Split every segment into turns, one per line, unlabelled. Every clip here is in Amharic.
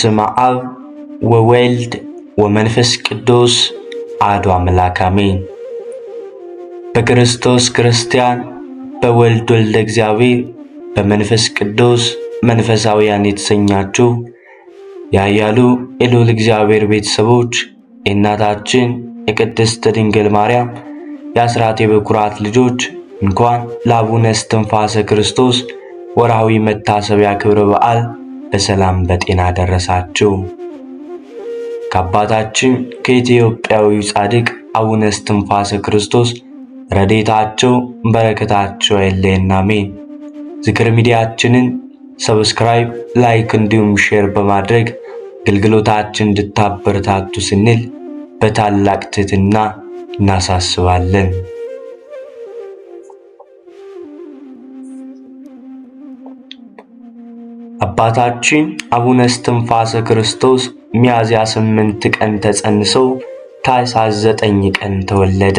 በስመ አብ ወወልድ ወመንፈስ ቅዱስ አሐዱ አምላክ አሜን። በክርስቶስ ክርስቲያን፣ በወልድ ወልደ እግዚአብሔር፣ በመንፈስ ቅዱስ መንፈሳውያን የተሰኛችሁ ያያሉ የልዑል እግዚአብሔር ቤተሰቦች የእናታችን የቅድስት ድንግል ማርያም የአስራት የበኩራት ልጆች እንኳን ለአቡነ እስትንፋሰ ክርስቶስ ወርሃዊ መታሰቢያ ክብረ በዓል በሰላም በጤና ደረሳችሁ። ከአባታችን ከኢትዮጵያዊው ጻድቅ አቡነ እስትንፋሰ ክርስቶስ ረድኤታቸው በረከታቸው አይለየን፣ አሜን። ዝክር ሚዲያችንን ሰብስክራይብ፣ ላይክ እንዲሁም ሼር በማድረግ አገልግሎታችን እንድታበረታቱ ስንል በታላቅ ትሕትና እናሳስባለን። አባታችን አቡነ እስትንፋሰ ክርስቶስ ሚያዝያ 8 ቀን ተጸንሰው ታኅሳስ 9 ቀን ተወለደ።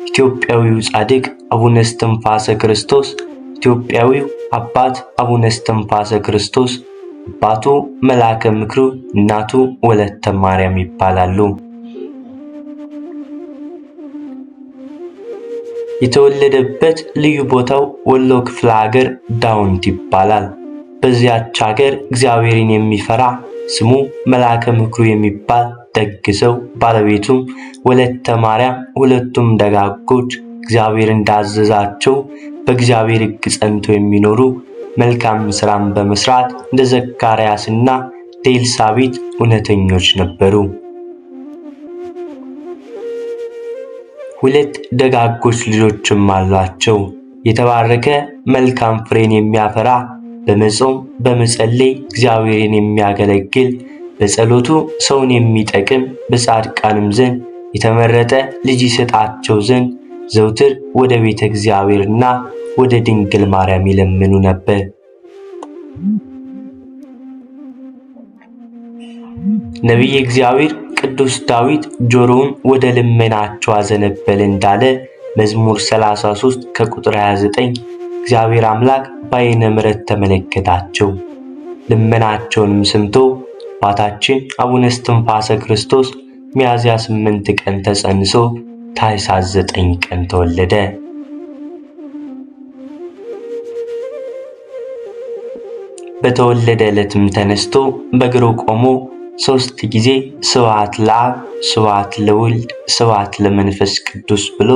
ኢትዮጵያዊው ጻድቅ አቡነ እስትንፋሰ ክርስቶስ ኢትዮጵያዊው አባት አቡነ እስትንፋሰ ክርስቶስ አባቱ መልአከ ምክሩ፣ እናቱ ወለተ ማርያም ይባላሉ። የተወለደበት ልዩ ቦታው ወሎ ክፍለ ሀገር ዳውንት ይባላል። በዚያች ሀገር እግዚአብሔርን የሚፈራ ስሙ መልአከ ምክሩ የሚባል ደግ ሰው ባለቤቱም ወለተ ማርያም ሁለቱም ደጋጎች እግዚአብሔር እንዳዘዛቸው በእግዚአብሔር ሕግ ጸንተው የሚኖሩ መልካም ሥራን በመስራት እንደ ዘካርያስና ኤልሳቤጥ እውነተኞች ነበሩ። ሁለት ደጋጎች ልጆችም አሏቸው። የተባረከ መልካም ፍሬን የሚያፈራ በመጾም በመጸለይ እግዚአብሔርን የሚያገለግል በጸሎቱ ሰውን የሚጠቅም በጻድቃንም ዘንድ የተመረጠ ልጅ ይሰጣቸው ዘንድ ዘውትር ወደ ቤተ እግዚአብሔርና ወደ ድንግል ማርያም ይለምኑ ነበር። ነቢየ እግዚአብሔር ቅዱስ ዳዊት ጆሮውን ወደ ልመናቸው አዘነበለ እንዳለ መዝሙር 33 ከቁጥር 29 እግዚአብሔር አምላክ በዓይነ ምሕረት ተመለከታቸው። ልመናቸውንም ሰምቶ አባታችን አቡነ እስትንፋሰ ክርስቶስ ሚያዝያ 8 ቀን ተጸንሶ ታኅሳስ 9 ቀን ተወለደ። በተወለደ ዕለትም ተነስቶ በእግሩ ቆሞ 3 ጊዜ ስብሐት ለአብ፣ ስብሐት ለወልድ፣ ስብሐት ለመንፈስ ቅዱስ ብሎ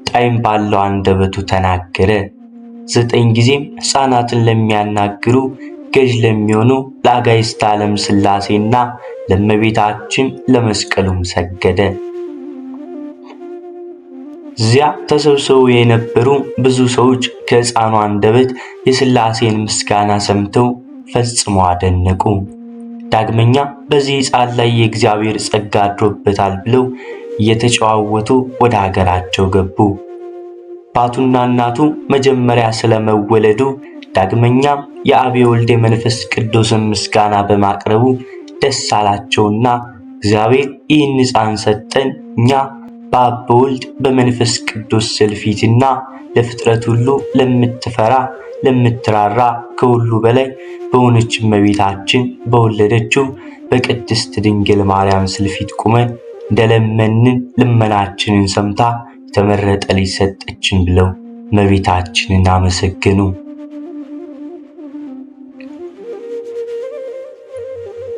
ጣዕም ባለው አንደበቱ ተናገረ። 9 ጊዜም ሕፃናትን ለሚያናግሩ ገዥ ለሚሆኑ ለአጋዕዝተ ዓለም ሥላሴና ለእመቤታችን ለመስቀሉም ሰገደ። እዚያ ተሰብስበው የነበሩ ብዙ ሰዎች ከሕፃኑ አንደበት የሥላሴን ምስጋና ሰምተው ፈጽሞ አደነቁ። ዳግመኛ በዚህ ሕፃን ላይ የእግዚአብሔር ጸጋ አድሮበታል ብለው እየተጨዋወቱ ወደ አገራቸው ገቡ። አባቱና እናቱ መጀመሪያ ስለመወለዱ ዳግመኛም የአብ የወልድ የመንፈስ ቅዱስን ምስጋና በማቅረቡ ደስ አላቸውና እግዚአብሔር ይህን ሕፃን ሰጠን፣ እኛ በአብ በወልድ በመንፈስ ቅዱስ ፊትና ለፍጥረት ሁሉ ለምትፈራ ለምትራራ ከሁሉ በላይ በሆነች እመቤታችን በወለደችው በቅድስት ድንግል ማርያም ፊት ቁመን እንደለመንን ልመናችንን ሰምታ የተመረጠ ልጅ ሰጠችን ብለው እመቤታችንን አመሰገኑ።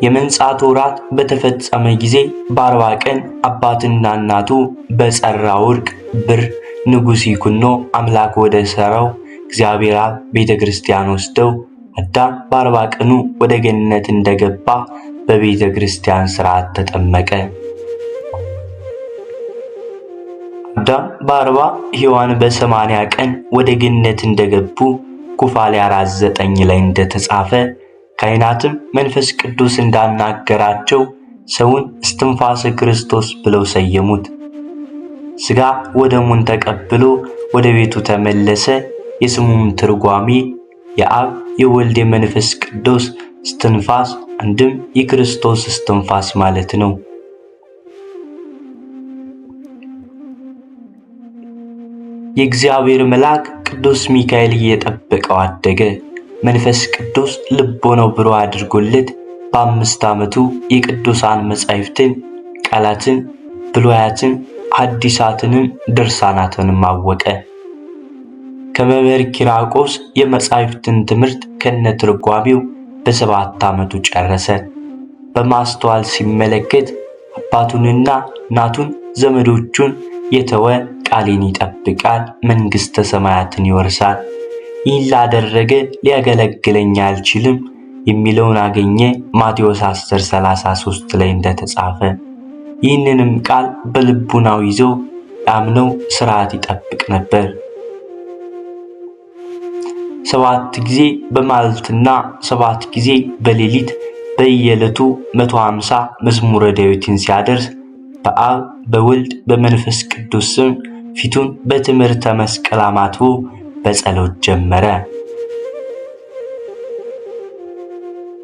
የመንጻት ወራት በተፈጸመ ጊዜ በ40 ቀን አባትና እናቱ በጸራ ወርቅ ብር ንጉሥ ይኩኖ አምላክ ወደ ሠራው እግዚአብሔር አብ ቤተ ክርስቲያን ወስደው አዳም በ40 ቀኑ ወደ ገነት እንደገባ በቤተ ክርስቲያን ሥርዓት ተጠመቀ። አዳም በ40 ሔዋን በ80 ቀን ወደ ገነት እንደገቡ ኩፋሌ 4:9 ላይ እንደተጻፈ ካህናትም መንፈስ ቅዱስ እንዳናገራቸው ሰውን እስትንፋሰ ክርስቶስ ብለው ሰየሙት። ሥጋ ወደሙን ተቀብሎ ወደ ቤቱ ተመለሰ። የስሙም ትርጓሜ የአብ የወልድ የመንፈስ ቅዱስ እስትንፋስ አንድም የክርስቶስ እስትንፋስ ማለት ነው። የእግዚአብሔር መልአክ ቅዱስ ሚካኤል እየጠበቀው አደገ። መንፈስ ቅዱስ ልቦናው ብሩህ አድርጎለት በ5 ዓመቱ የቅዱሳን መጻሕፍትን ቃላትን ብሉያትን ሐዲሳትንም ድርሳናትንም አወቀ። ከመምህር ኪራቆስ የመጻሕፍትን ትምህርት ከነትርጓሜው በ7 ዓመቱ ጨረሰ። በማስተዋል ሲመለከት አባቱንና እናቱን ዘመዶቹን የተወ ቃሌን ይጠብቃል፣ መንግሥተ ሰማያትን ይወርሳል። ይህን ላደረገ ሊያገለግለኝ አልችልም የሚለውን አገኘ። ማቴዎስ 10:33 ላይ እንደተጻፈ ይህንንም ቃል በልቡናው ይዞ ያምነው ሥርዓት ይጠብቅ ነበር። 7 ጊዜ በማለትና 7 ጊዜ በሌሊት በየዕለቱ 150 መዝሙረ ዳዊትን ሲያደርስ በአብ በወልድ በመንፈስ ቅዱስ ስም ፊቱን በትምህርተ መስቀል አማትቦ በጸሎት ጀመረ።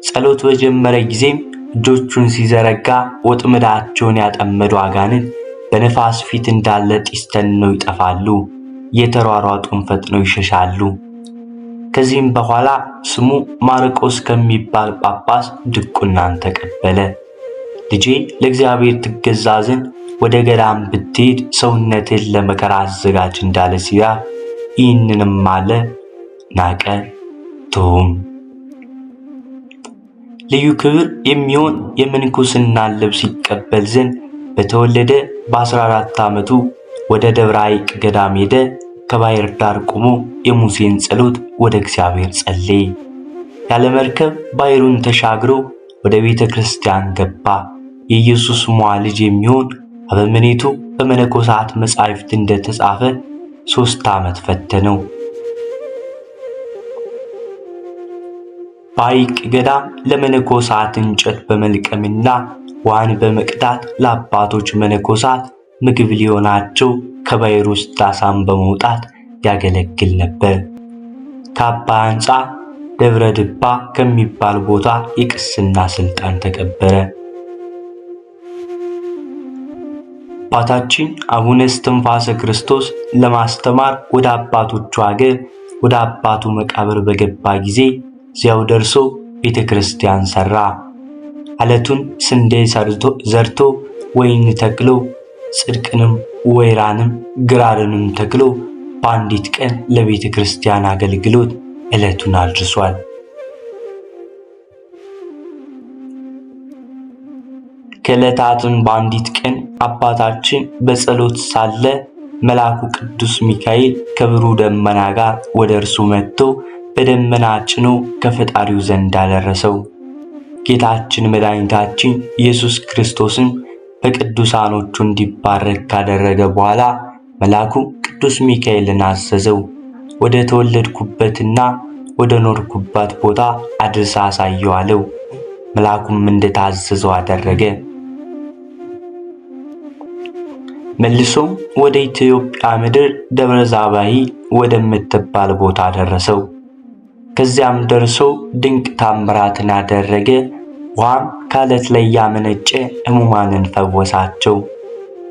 ጸሎት በጀመረ ጊዜም እጆቹን ሲዘረጋ ወጥመዳቸውን ያጠመዱ አጋንንት በነፋስ ፊት እንዳለ ጢስ ተነው ይጠፋሉ፣ እየተሯሯጡም ፈጥነው ይሸሻሉ። ከዚህም በኋላ ስሙ ማርቆስ ከሚባል ጳጳስ ድቁናን ተቀበለ። ልጄ ለእግዚአብሔር ትገዛ ዘንድ ወደ ገዳም ብትሄድ ሰውነትን ለመከራ አዘጋጅ እንዳለ ሲያ ይህንንም አለ፣ ናቀ፣ ተውም። ልዩ ክብር የሚሆን የምንኩስናን ልብስ ይቀበል ዘንድ በተወለደ በ14 ዓመቱ ወደ ደብረ ሐይቅ ገዳም ሄደ። ከባሕር ዳር ቆሞ የሙሴን ጸሎት ወደ እግዚአብሔር ጸለየ። ያለ መርከብ ባሕሩን ተሻግሮ ወደ ቤተ ክርስቲያን ገባ። የኢየሱስ ሞዐ ልጅ የሚሆን አበምኔቱ በመነኮሳት መጻሕፍት እንደተጻፈ 3 ዓመት ፈተነው። በሐይቅ ገዳም ለመነኮሳት እንጨት በመልቀምና ውሃን በመቅዳት ለአባቶች መነኮሳት ምግብ ሊሆናቸው ከባሕር ውስጥ ዳሳን በመውጣት ያገለግል ነበር። ከአባ ሕንጻ ደብረ ድባ ከሚባል ቦታ የቅስና ስልጣን ተቀበረ። አባታችን አቡነ እስትንፋሰ ክርስቶስ ለማስተማር ወደ አባቶቹ አገር ወደ አባቱ መቃብር በገባ ጊዜ እዚያው ደርሶ ቤተ ክርስቲያን ሰራ። አለቱን ስንዴ ዘርቶ ወይን ተክሎ ጽድቅንም ወይራንም ግራርንም ተክሎ በአንዲት ቀን ለቤተ ክርስቲያን አገልግሎት ዕለቱን አድርሷል። ከዕለታትም በአንዲት ቀን አባታችን በጸሎት ሳለ መልአኩ ቅዱስ ሚካኤል ከብሩህ ደመና ጋር ወደ እርሱ መጥቶ በደመና ጭኖ ከፈጣሪው ዘንድ አደረሰው። ጌታችን መድኃኒታችን ኢየሱስ ክርስቶስም በቅዱሳኖቹ እንዲባረክ ካደረገ በኋላ መልአኩ ቅዱስ ሚካኤልን አዘዘው። ወደ ተወለድኩበትና ወደ ኖርኩበት ቦታ አድርሳ አሳየው አለው። መልአኩም እንደታዘዘው አደረገ። መልሶም ወደ ኢትዮጵያ ምድር ደብረ ዛባሂ ወደምትባል ቦታ ደረሰው። ከዚያም ደርሶ ድንቅ ታምራትን አደረገ። ውሃም ከዓለት ላይ ያመነጨ ሕሙማንን ፈወሳቸው።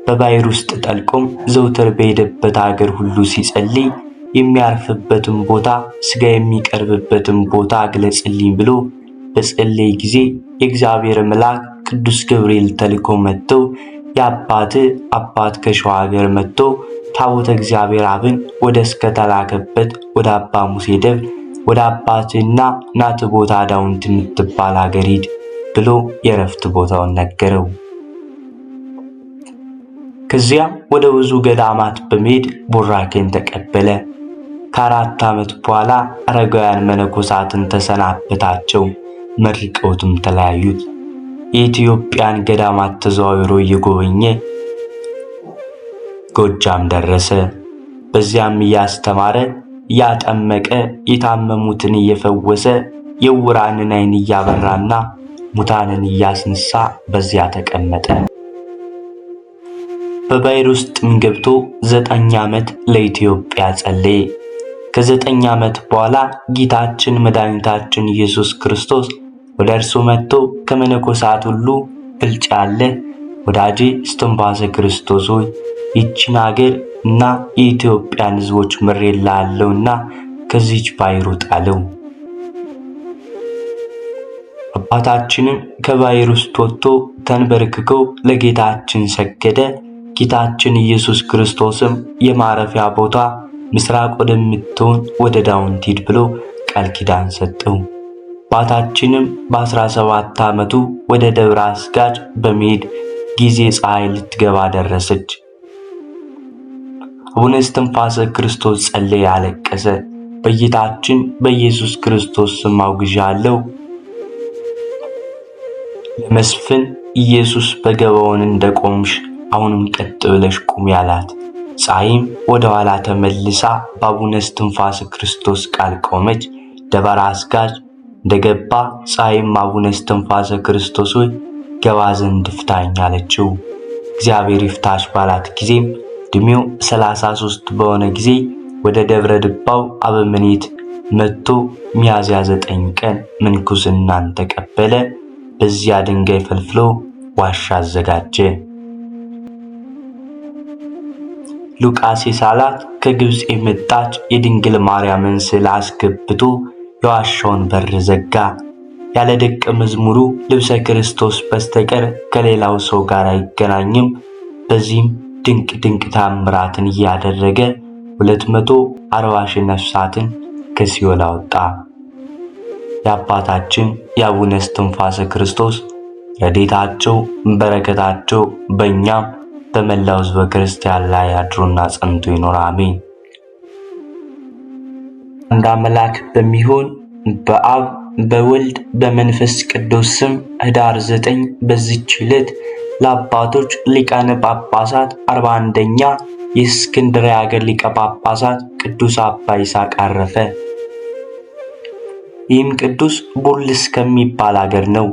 በባሕር ውስጥ ጠልቆም ዘውትር በሄደበት አገር ሁሉ ሲጸልይ የሚያርፍበትን ቦታ ሥጋ የሚቀርብበትን ቦታ ግለጽልኝ ብሎ በጸለየ ጊዜ የእግዚአብሔር መልአክ ቅዱስ ገብርኤል ተልኮ መጥቶ አባት ከሸዋ አገር መጥቶ ታቦተ እግዚአብሔር አብን ወደ እስከተላከበት ወደ አባ ሙሴ ደብር ወደ አባትና ናት ቦታ ዳውንት የምትባል አገር ሂድ ብሎ የረፍት ቦታውን ነገረው። ከዚያም ወደ ብዙ ገዳማት በመሄድ ቡራኬን ተቀበለ። ከ4 ዓመት በኋላ አረጋውያን መነኮሳትን ተሰናበታቸው። መርቀውትም ተለያዩት። የኢትዮጵያን ገዳማት ተዘዋውሮ እየጎበኘ ጎጃም ደረሰ። በዚያም እያስተማረ እያጠመቀ የታመሙትን እየፈወሰ የዕውራንን ዓይን እያበራና ሙታንን እያስነሳ በዚያ ተቀመጠ። በባሕር ውስጥም ገብቶ 9 ዓመት ለኢትዮጵያ ጸለየ። ከ9 ዓመት በኋላ ጌታችን መድኃኒታችን ኢየሱስ ክርስቶስ ወደ እርሱ መጥቶ ከመነኮሳት ሁሉ ብልጫ አለ ወዳጄ እስትንፋሰ ክርስቶስ ሆይ ይህችን አገር እና የኢትዮጵያን ሕዝቦች ምሬልሃለሁና ከዚች ባሕር ውጣ አለው። አባታችንም ከባሕር ውስጥ ወጥቶ ተንበርክኮ ለጌታችን ሰገደ። ጌታችን ኢየሱስ ክርስቶስም የማረፊያ ቦታ ምስራቅ ወደምትሆን ወደ ዳውንት ሂድ ብሎ ቃል ኪዳን ሰጠው። አባታችንም በ17 ዓመቱ ወደ ደብረ አስጋድ በመሄድ ጊዜ ፀሐይ ልትገባ ደረሰች። አቡነ እስትንፋሰ ክርስቶስ ጸለየ፣ አለቀሰ። በጌታችን በኢየሱስ ክርስቶስ ስም አውግዣለሁ። ለመስፍን ኢየሱስ በገባዖን እንደቆምሽ አሁንም ቀጥ ብለሽ ቁሚ አላት። ፀሐይም ወደ ኋላ ተመልሳ በአቡነ እስትንፋሰ ክርስቶስ ቃል ቆመች። ደብረ አስጋድ እንደገባ ፀሐይም አቡነ እስትንፋሰ ክርስቶስ ሆይ ገባ ዘንድ ፍታኝ አለችው። እግዚአብሔር ይፍታሽ ባላት ጊዜም ዕድሜው 33 በሆነ ጊዜ ወደ ደብረ ድባው አበምኔት መጥቶ ሚያዝያ 9 ቀን ምንኩስናን ተቀበለ። በዚያ ድንጋይ ፈልፍሎ ዋሻ አዘጋጀ። ሉቃስ የሳላት ከግብፅ የመጣች የድንግል ማርያምን ስዕል አስገብቶ የዋሻውን በር ዘጋ። ያለ ደቀ መዝሙሩ ልብሰ ክርስቶስ በስተቀር ከሌላው ሰው ጋር አይገናኝም። በዚህም ድንቅ ድንቅ ታምራትን እያደረገ 240 ሺህ ነፍሳትን ከሲኦል አወጣ። የአባታችን የአቡነ እስትንፋሰ ክርስቶስ ረድኤታቸው በረከታቸው በእኛም በመላው ሕዝበ ክርስቲያን ላይ አድሮና ጸንቶ ይኖር፣ አሜን። አንድ አምላክ በሚሆን በአብ በወልድ በመንፈስ ቅዱስ ስም ኅዳር 9 በዚች ዕለት ለአባቶች ሊቃነ ጳጳሳት 41ኛ የእስክንድርያ ሀገር ሊቀ ጳጳሳት ቅዱስ አባ ይስሐቅ አረፈ። ይህም ቅዱስ ቡልስ ከሚባል ሀገር ነው።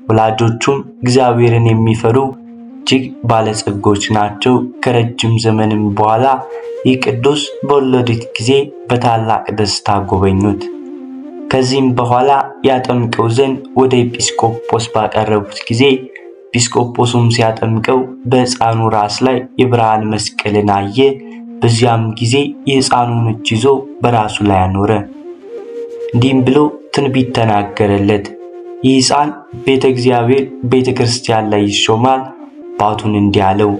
ወላጆቹም እግዚአብሔርን የሚፈሩ እጅግ ባለጸጎች ናቸው። ከረጅም ዘመንም በኋላ ይህ ቅዱስ በወለዱት ጊዜ በታላቅ ደስታ ጎበኙት። ከዚህም በኋላ ያጠምቀው ዘንድ ወደ ኤጲስቆጶስ ባቀረቡት ጊዜ ኤጲስቆጶሱም ሲያጠምቀው በሕፃኑ ራስ ላይ የብርሃን መስቀልን አየ። በዚያም ጊዜ የሕፃኑን እጅ ይዞ በራሱ ላይ አኖረ። እንዲህም ብሎ ትንቢት ተናገረለት። ይህ ሕፃን ቤተ እግዚአብሔር ቤተ ክርስቲያን ላይ ይሾማል። አባቱን እንዲህ አለው፣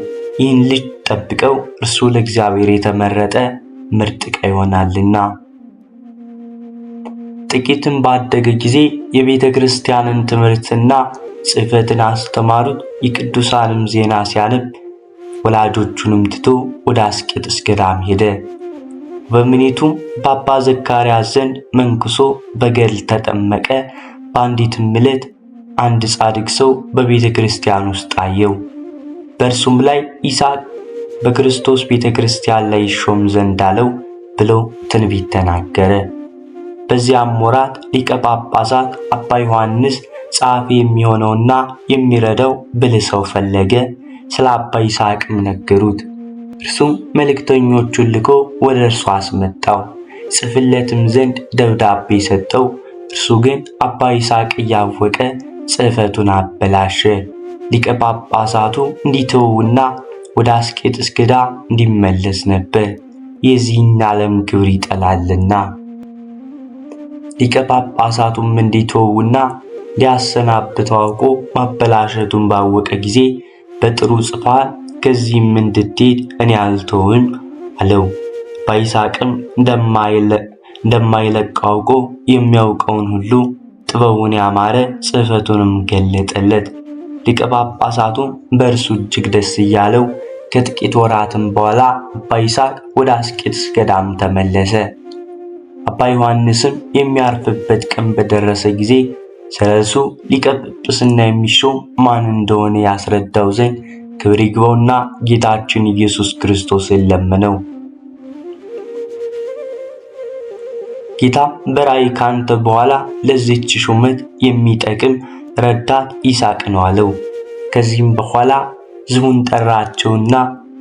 ይህን ልጅ ጠብቀው፣ እርሱ ለእግዚአብሔር የተመረጠ ምርጥ ዕቃ ይሆናልና። ጥቂትም ባደገ ጊዜ የቤተ ክርስቲያንን ትምህርትና ጽሕፈትን አስተማሩት። የቅዱሳንም ዜና ሲያነብ ወላጆቹንም ትቶ ወደ አስቄጥስ ገዳም ሄደ። በምኔቱም በአባ ዘካርያስ ዘንድ መንኩሶ በገድል ተጠመቀ። በአንዲትም ዕለት አንድ ጻድቅ ሰው በቤተ ክርስቲያን ውስጥ አየው። በእርሱም ላይ ይስሐቅ በክርስቶስ ቤተ ክርስቲያን ላይ ይሾም ዘንድ አለው ብሎ ትንቢት ተናገረ። በዚያም ወራት ሊቀ ጳጳሳት አባ ዮሐንስ ጸሐፊ የሚሆነውና የሚረዳው ብልህ ሰው ፈለገ። ስለ አባ ይስሐቅም ነገሩት። እርሱም መልእክተኞቹን ልኮ ወደ እርሱ አስመጣው። ጽፍለትም ዘንድ ደብዳቤ ሰጠው። እርሱ ግን አባ ይስሐቅ እያወቀ ጽሕፈቱን አበላሸ። ሊቀ ጳጳሳቱ እንዲተውና ወደ አስቄጥስ ገዳም እንዲመለስ ነበር፣ የዚህን ዓለም ክብር ይጠላልና። ሊቀ ጳጳሳቱም እንዲተውና ሊያሰናብተው አውቆ ማበላሸቱን ባወቀ ጊዜ በጥሩ ጽፏል፣ ከዚህም እንድትሄድ እኔ አልተውህም አለው። አባ ይስሐቅም እንደማይለቀው አውቆ የሚያውቀውን ሁሉ ጥበቡን ያማረ ጽሕፈቱንም ገለጠለት። ሊቀ ጳጳሳቱም በእርሱ እጅግ ደስ እያለው ከጥቂት ወራትም በኋላ አባ ይስሐቅ ወደ አስቄጥስ ገዳም ተመለሰ። አባ ዮሐንስም የሚያርፍበት ቀን በደረሰ ጊዜ ስለ እርሱ ሊቀ ጵጵስና የሚሾም ማን እንደሆነ ያስረዳው ዘንድ ክብር ይግባውና ጌታችን ኢየሱስ ክርስቶስን ለመነው። ጌታ በራእይ ካንተ በኋላ ለዚች ሹመት የሚጠቅም ረዳት ይስሐቅ ነው አለው። ከዚህም በኋላ ሕዝቡን ጠራቸውና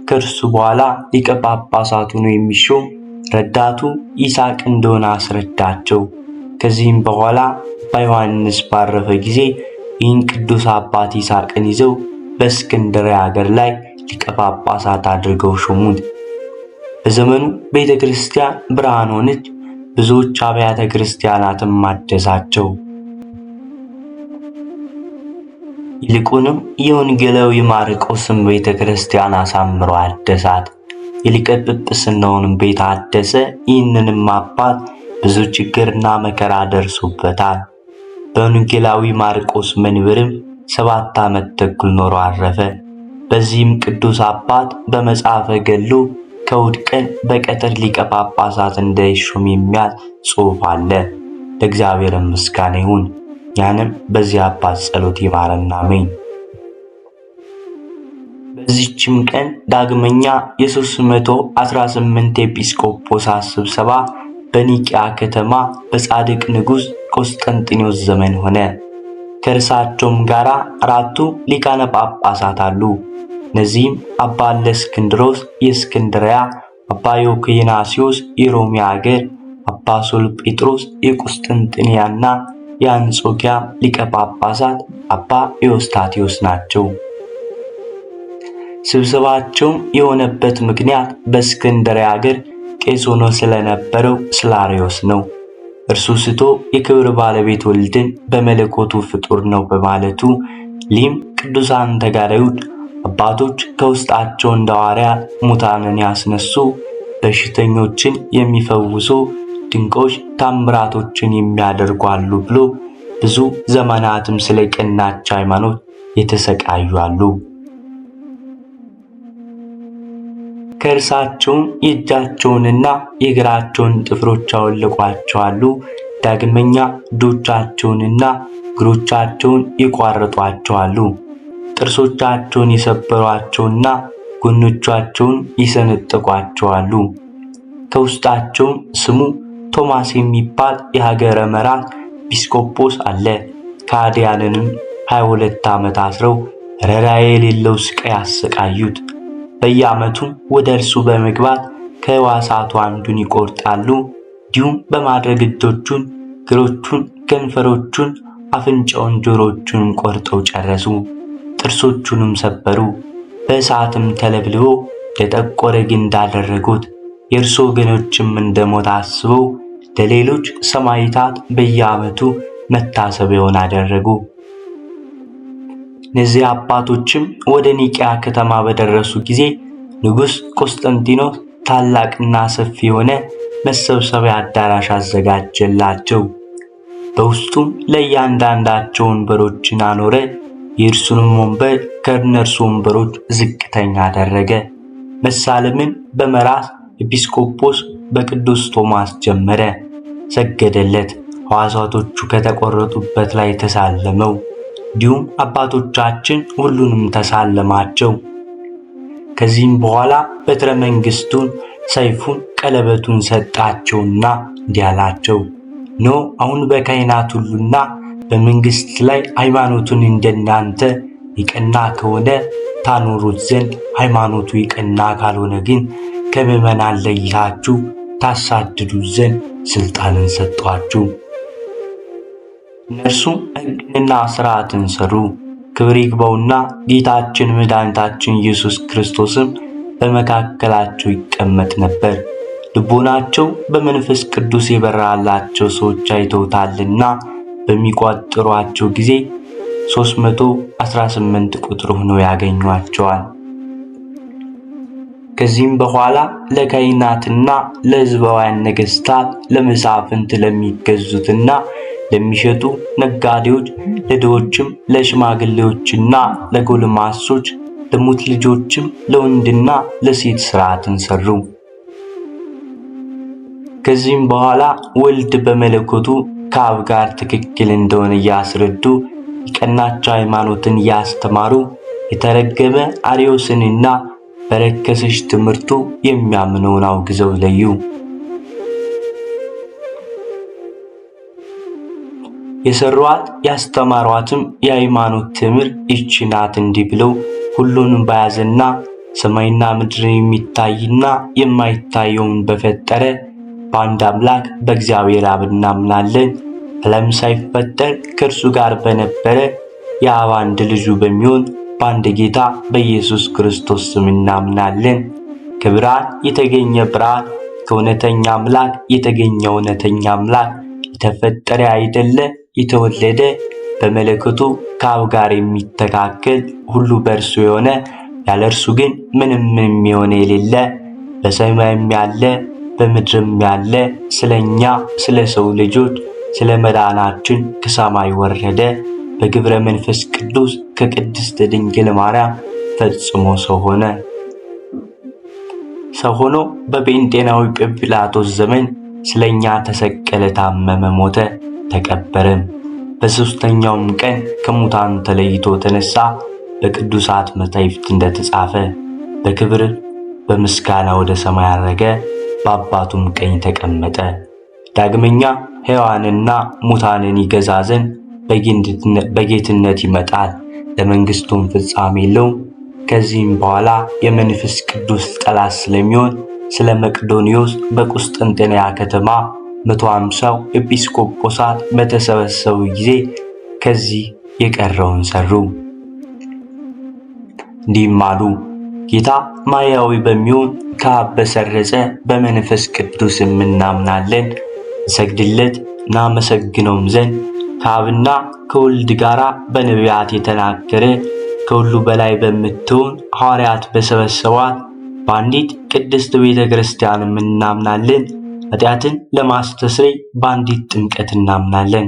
ከእርሱ በኋላ ሊቀ ጳጳሳቱ ነው የሚሾም ረዳቱ ይስሐቅ እንደሆነ አስረዳቸው። ከዚህም በኋላ አባ ዮሐንስ ባረፈ ጊዜ ይህን ቅዱስ አባት ይስሐቅን ይዘው በእስክንድርያ ሀገር ላይ ሊቀ ጳጳሳት አድርገው ሾሙት። በዘመኑ ቤተ ክርስቲያን ብርሃን ሆነች። ብዙዎች አብያተ ክርስቲያናትም አደሳቸው። ይልቁንም የወንጌላዊ ማርቆስን ቤተ ክርስቲያን አሳምሮ አደሳት። የሊቀ ጵጵስናውንም ቤት አደሰ። ይህንንም አባት ብዙ ችግርና መከራ ደርሶበታል። በወንጌላዊ ማርቆስ መንበርም 7 ዓመት ተኩል ኖሮ አረፈ። በዚህም ቅዱስ አባት በመጽሐፈ ገድሉ ከእሑድ ቀን በቀትር ሊቀ ጳጳሳት እንዳይሾም የሚያዝ ጽሑፍ አለ። ለእግዚአብሔር ምስጋና ይሁን። ያንም በዚህ አባት ጸሎት ይማረን፣ አሜን። በዚህችም ቀን ዳግመኛ የ318 ኤጲስቆጶሳት ስብሰባ በኒቅያ ከተማ በጻድቅ ንጉሥ ቆስጠንጢኖስ ዘመን ሆነ። ከእርሳቸውም ጋር 4ቱ ሊቃነ ጳጳሳት አሉ። እነዚህም አባ እለእስክንድሮስ የእስክንድርያ፣ አባ ዮክናስዮስ የሮሚያ አገር፣ አባ ሶልጴጥሮስ የቁስጥንጥንያና የአንጾኪያ ሊቀ ጳጳሳት አባ ኤዎስጣቴዎስ ናቸው። ስብሰባቸውም የሆነበት ምክንያት በእስክንድርያ አገር ቄስ ሆኖ ስለነበረው ስለ አርዮስ ነው። እርሱ ስቶ የክብር ባለቤት ወልድን በመለኮቱ ፍጡር ነው በማለቱ ሊም ቅዱሳን ተጋዳዮች አባቶች ከውስጣቸው እንደ ሐዋርያት ሙታንን ያስነሱ፣ በሽተኞችን የሚፈውሱ፣ ድንቆች ታምራቶችን የሚያደርጉ አሉ ብሎ ብዙ ዘመናትም ስለ ቀናች ሃይማኖት የተሰቃዩ አሉ። ከእርሳቸውም የእጃቸውንና የእግራቸውን ጥፍሮች አወለቋቸው አሉ። ዳግመኛ እጆቻቸውንና እግሮቻቸውን የቋረጧቸው አሉ። ጥርሶቻቸውን የሰበሯቸውና ጎኖቻቸውን የሰነጠቋቸው አሉ። ከውስጣቸውም ስሙ ቶማስ የሚባል የሀገረ መራት ኤጲስቆጶስ አለ። ከሃዲያንንም 22 ዓመት አስረው ርኅራኄ የሌለው ስቃይ አሰቃዩት። በየዓመቱ ወደ እርሱ በመግባት ከሕዋሳቱ አንዱን ይቆርጣሉ። እንዲሁም በማድረግ እጆቹን፣ እግሮቹን፣ ከንፈሮቹን፣ አፍንጫውን፣ ጆሮቹንም ቆርጠው ጨረሱ። ጥርሶቹንም ሰበሩ። በእሳትም ተለብልቦ ለጠቆረ ግንድ አደረጉት። የእርሱ ወገኖችም እንደሞት አስበው ለሌሎች ሰማዕታት በየዓመቱ መታሰቢያውን አደረጉ። እነዚህ አባቶችም ወደ ኒቅያ ከተማ በደረሱ ጊዜ ንጉሥ ቆስጠንጢኖስ ታላቅና ሰፊ የሆነ መሰብሰቢያ አዳራሽ አዘጋጀላቸው። በውስጡም ለእያንዳንዳቸው ወንበሮችን አኖረ። የእርሱንም ወንበር ከእነርሱ ወንበሮች ዝቅተኛ አደረገ። መሳለምን በመራስ ኤጲስቆጶስ በቅዱስ ቶማስ ጀመረ። ሰገደለት። ሕዋሳቶቹ ከተቆረጡበት ላይ ተሳለመው። እንዲሁም አባቶቻችን ሁሉንም ተሳለማቸው። ከዚህም በኋላ በትረ መንግሥቱን፣ ሰይፉን፣ ቀለበቱን ሰጣቸውና እንዲህ አላቸው፣ ኖ አሁን በካህናት ሁሉና በመንግሥት ላይ ሃይማኖቱን እንደናንተ የቀና ከሆነ ታኖሩት ዘንድ፣ ሃይማኖቱ የቀና ካልሆነ ግን ከምዕመናን ለይታችሁ ታሳድዱት ዘንድ ሥልጣንን ሰጧችሁ። እነርሱም ሕግንና ሥርዓትን ሠሩ። ክብር ይግባውና ጌታችን መድኃኒታችን ኢየሱስ ክርስቶስም በመካከላቸው ይቀመጥ ነበር። ልቦናቸው በመንፈስ ቅዱስ የበራላቸው ሰዎች አይተውታልና በሚቆጥሯቸው ጊዜ 318 ቁጥር ሆነው ያገኟቸዋል። ከዚህም በኋላ ለካህናትና ለሕዝባውያን ነገሥታት፣ ለመሳፍንት፣ ለሚገዙትና ለሚሸጡ ነጋዴዎች፣ ለድሆችም፣ ለሽማግሌዎችና ለጎልማሶች፣ ለሙት ልጆችም ለወንድና ለሴት ሥርዓትን ሠሩ። ከዚህም በኋላ ወልድ በመለኮቱ ከአብ ጋር ትክክል እንደሆነ እያስረዱ የቀናች ሃይማኖትን እያስተማሩ የተረገመ አርዮስንና በረከሰች ትምህርቱ የሚያምነውን አውግዘው ለዩ። የሰሯት ያስተማሯትም የሃይማኖት ትምህርት ይህች ናት እንዲህ ብለው ሁሉንም በያዘና ሰማይና ምድርን የሚታይና የማይታየውን በፈጠረ በአንድ አምላክ በእግዚአብሔር አብ እናምናለን። ዓለም ሳይፈጠር ከእርሱ ጋር በነበረ የአብ አንድ ልጁ በሚሆን በአንድ ጌታ በኢየሱስ ክርስቶስ ስም እናምናለን። ከብርሃን የተገኘ ብርሃን፣ ከእውነተኛ አምላክ የተገኘ እውነተኛ አምላክ፣ የተፈጠረ አይደለ፣ የተወለደ በመለኮቱ ከአብ ጋር የሚተካከል ሁሉ በእርሱ የሆነ ያለ እርሱ ግን ምንም የሆነ የሌለ በሰማይም ያለ በምድርም ያለ ስለኛ ስለ ሰው ልጆች ስለ መዳናችን ከሰማይ ወረደ። በግብረ መንፈስ ቅዱስ ከቅድስት ድንግል ማርያም ፈጽሞ ሰው ሆነ። ሰው ሆኖ በጴንጤናዊ ጲላጦስ ዘመን ስለኛ ተሰቀለ፣ ታመመ፣ ሞተ፣ ተቀበረም። በሦስተኛውም ቀን ከሙታን ተለይቶ ተነሳ። በቅዱሳት መጻሕፍት እንደተጻፈ በክብር በምስጋና ወደ ሰማይ አረገ፣ በአባቱም ቀኝ ተቀመጠ። ዳግመኛ ሕያዋንና ሙታንን ይገዛ ዘንድ በጌትነት ይመጣል፣ ለመንግሥቱም ፍጻሜ የለውም። ከዚህም በኋላ የመንፈስ ቅዱስ ጠላት ስለሚሆን ስለ መቅዶንዮስ በቁስጥንጥንያ ከተማ 150 ኤጲስቆጶሳት በተሰበሰቡ ጊዜ ከዚህ የቀረውን ሰሩ። እንዲህም አሉ። ጌታ ማያዊ በሚሆን ከአብ በሰረጸ በመንፈስ ቅዱስ እናምናለን። እንሰግድለት እናመሰግነውም ዘንድ ከአብና ከወልድ ጋር በነቢያት የተናገረ ከሁሉ በላይ በምትሆን ሐዋርያት በሰበሰቧት በአንዲት ቅድስት ቤተ ክርስቲያን እናምናለን። ኃጢአትን ለማስተስረይ በአንዲት ጥምቀት እናምናለን።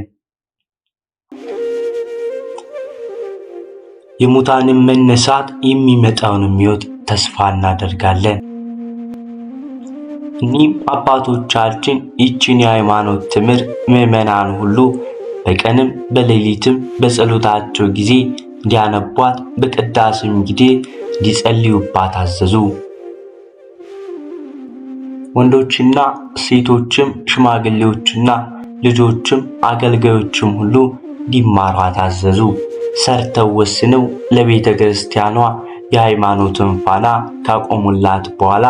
የሙታንን መነሳት የሚመጣውንም ሕይወት ተስፋ እናደርጋለን። እኒህም አባቶቻችን ይህችን የሃይማኖት ትምህርት ምዕመናን ሁሉ በቀንም በሌሊትም በጸሎታቸው ጊዜ እንዲያነቧት በቅዳሴም ጊዜ እንዲጸልዩባት አዘዙ። ወንዶችና ሴቶችም ሽማግሌዎችና ልጆችም አገልጋዮችም ሁሉ እንዲማሯት አዘዙ። ሰርተው ወስነው ለቤተ ክርስቲያኗ የሃይማኖትን ፋና ካቆሙላት በኋላ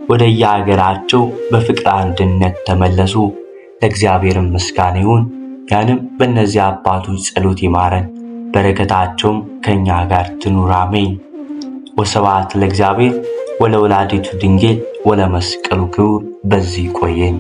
ወደ የሀገራቸው በፍቅር አንድነት ተመለሱ። ለእግዚአብሔር ምስጋና ይሁን። ያንም በእነዚህ አባቶች ጸሎት ይማረን፣ በረከታቸውም ከኛ ጋር ትኑር አሜን። ወስብሐት ለእግዚአብሔር ወለወላዲቱ ድንግል ወለመስቀሉ ክቡር። በዚህ ቆየን።